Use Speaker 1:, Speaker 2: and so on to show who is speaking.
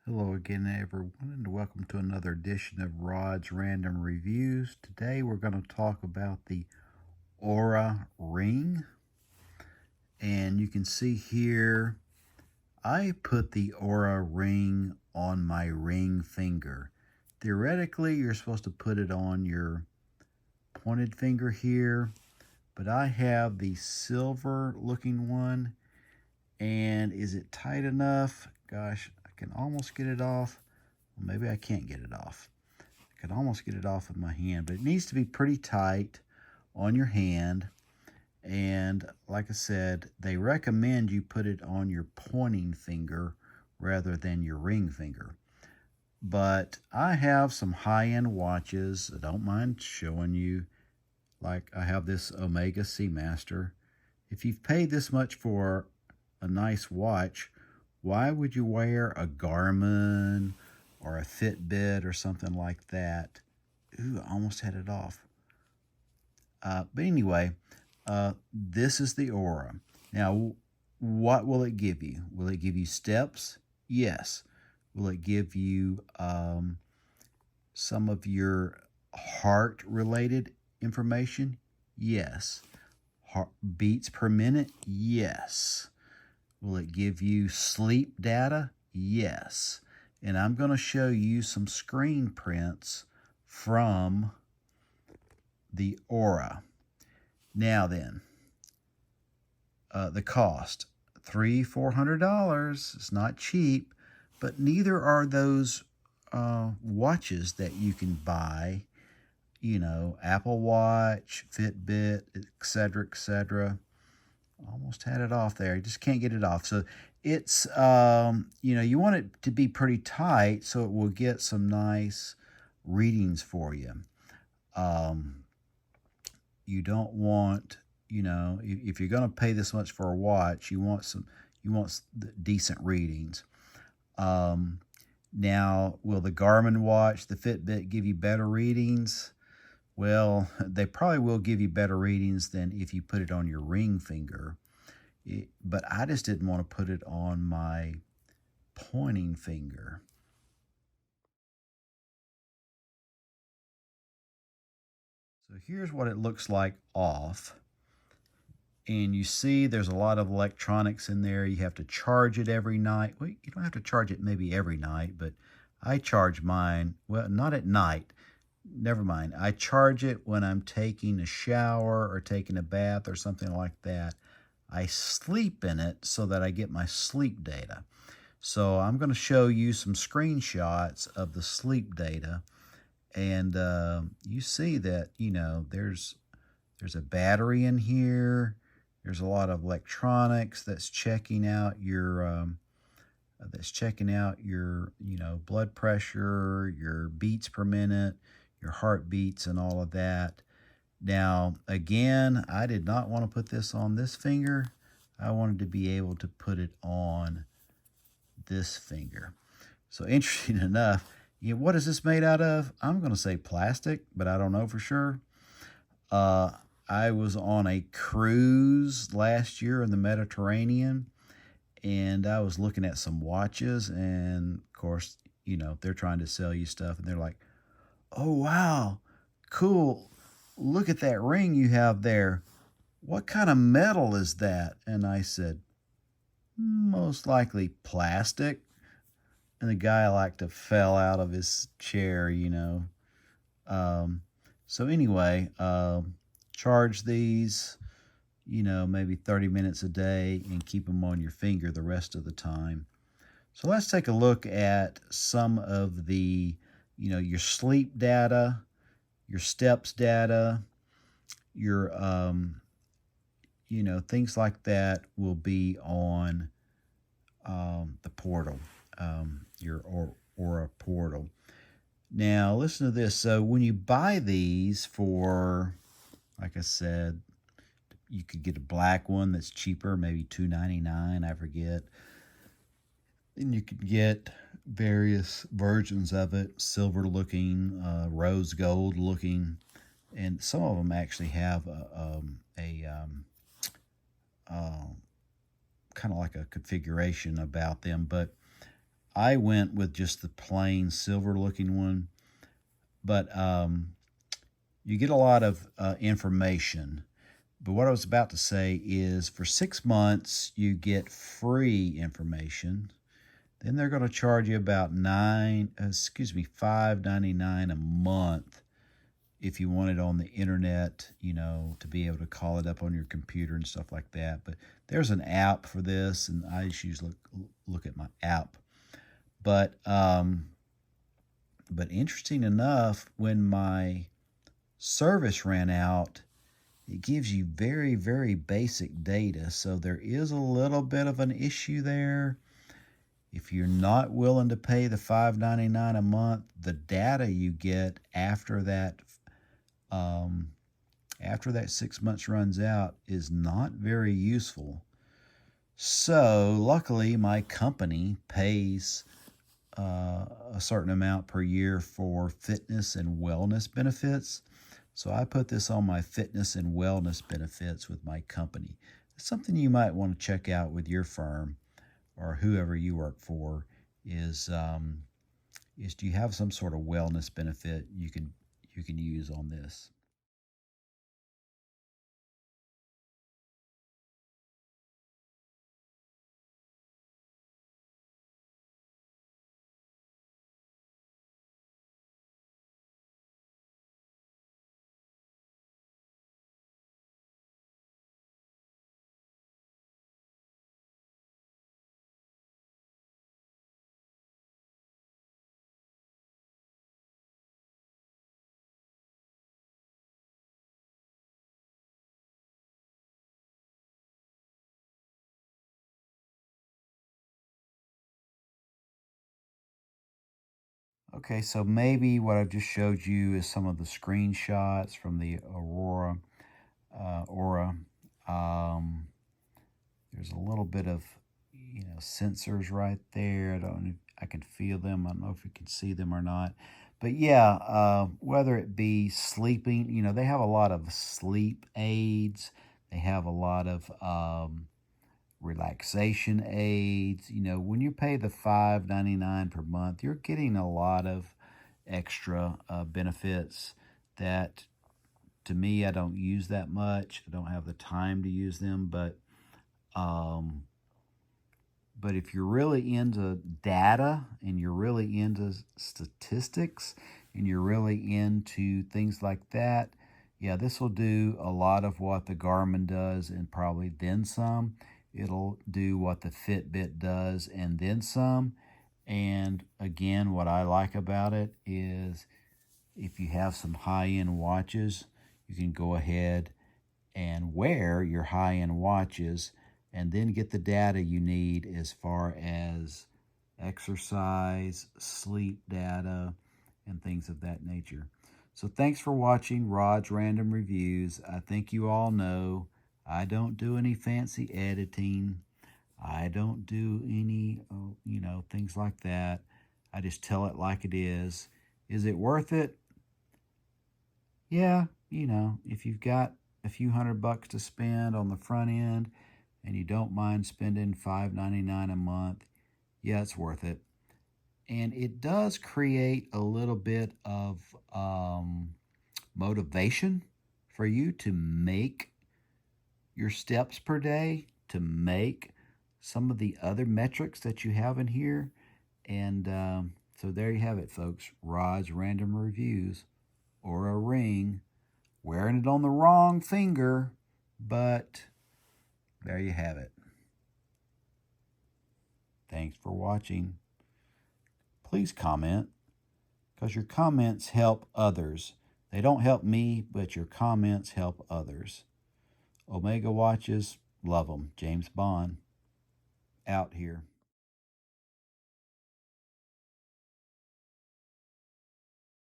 Speaker 1: Hello again, everyone, and welcome to another edition of Rod's Random Reviews. Today we're going to talk about the Oura Ring. And you can see here, I put the Oura Ring on my ring finger. Theoretically, you're supposed to put it on your pointed finger here, but I have the silver looking one. And is it tight enough? Gosh, I can almost get it off. Well, maybe I can't get it off. I can almost get it off of my hand, but it needs to be pretty tight on your hand. And like I said, they recommend you put it on your pointing finger rather than your ring finger. But I have some high-end watches. I don't mind showing you. Like I have this Omega Seamaster. If you've paid this much for a nice watch, why would you wear a Garmin or a Fitbit or something like that? Ooh, I almost had it off. But anyway, this is the Oura. Now, what will it give you? Will it give you steps? Yes. Will it give you some of your heart-related information? Yes. Beats per minute? Yes. Will it give you sleep data? Yes. And I'm going to show you some screen prints from the Oura. Now then, the cost, $300-$400. It's not cheap, but neither are those watches that you can buy, you know, Apple Watch, Fitbit, etc., etc. Almost had it off there. I just can't get it off. So it's, you want it to be pretty tight so it will get some nice readings for you. You don't want, if you're going to pay this much for a watch, you want decent readings. Now, will the Garmin watch, the Fitbit give you better readings? Well, they probably will give you better readings than if you put it on your ring finger. But I just didn't want to put it on my pointing finger. So here's what it looks like off. And you see there's a lot of electronics in there. You have to charge it every night. Well, you don't have to charge it maybe every night, but I charge mine, well, not at night. Never mind. I charge it when I'm taking a shower or taking a bath or something like that. I sleep in it so that I get my sleep data. So I'm going to show you some screenshots of the sleep data. And you see that, there's a battery in here. There's a lot of electronics that's checking out your blood pressure, your beats per minute, your heartbeats, and all of that. Now, again, I did not want to put this on this finger. I wanted to be able to put it on this finger. So interesting enough, what is this made out of? I'm going to say plastic, but I don't know for sure. I was on a cruise last year in the Mediterranean, and I was looking at some watches, and of course, they're trying to sell you stuff, and they're like, oh, wow, cool. Look at that ring you have there. What kind of metal is that? And I said, most likely plastic. And the guy fell out of his chair, So anyway, charge these, maybe 30 minutes a day and keep them on your finger the rest of the time. So let's take a look at some of the, your sleep data, your steps data, your, things like that will be on the portal, your Oura portal. Now, listen to this. So when you buy these for, like I said, you could get a black one that's cheaper, maybe $2.99, I forget. And you could get various versions of it, silver looking, rose gold looking, and some of them actually have kind of like a configuration about them. But I went with just the plain silver looking one, but you get a lot of information. But what I was about to say is for 6 months, you get free information. Then they're going to charge you about $5.99 a month if you want it on the internet, to be able to call it up on your computer and stuff like that. But there's an app for this, and I just usually look at my app. But interesting enough, when my service ran out, it gives you very, very basic data. So there is a little bit of an issue there. If you're not willing to pay the $5.99 a month, the data you get after that 6 months runs out is not very useful. So luckily, my company pays a certain amount per year for fitness and wellness benefits. So I put this on my fitness and wellness benefits with my company. It's something you might want to check out with your firm or whoever you work for. Is do you have some sort of wellness benefit you can use on this? Okay, so maybe what I've just showed you is some of the screenshots from the Aura. Um, there's a little bit of, sensors right there. I don't know, I can feel them. I don't know if you can see them or not. But yeah, whether it be sleeping, they have a lot of sleep aids. They have a lot of relaxation aids. When you pay the $5.99 per month, you're getting a lot of extra benefits that, to me, I don't use that much. I don't have the time to use them, um, but if you're really into data and you're really into statistics and you're really into things like that, yeah, this will do a lot of what the Garmin does and probably then some. It'll do what the Fitbit does and then some. And again, what I like about it is if you have some high-end watches, you can go ahead and wear your high-end watches and then get the data you need as far as exercise, sleep data, and things of that nature. So thanks for watching Rod's Random Reviews. I think you all know I don't do any fancy editing. I don't do any, things like that. I just tell it like it is. Is it worth it? Yeah, if you've got a few $100 to spend on the front end and you don't mind spending $5.99 a month, yeah, it's worth it. And it does create a little bit of motivation for you to make your steps per day, to make some of the other metrics that you have in here. And so there you have it, folks. Rod's Random Reviews, or a ring. Wearing it on the wrong finger, but there you have it. Thanks for watching. Please comment, because your comments help others. They don't help me, but your comments help others. Omega watches, love them. James Bond, out here.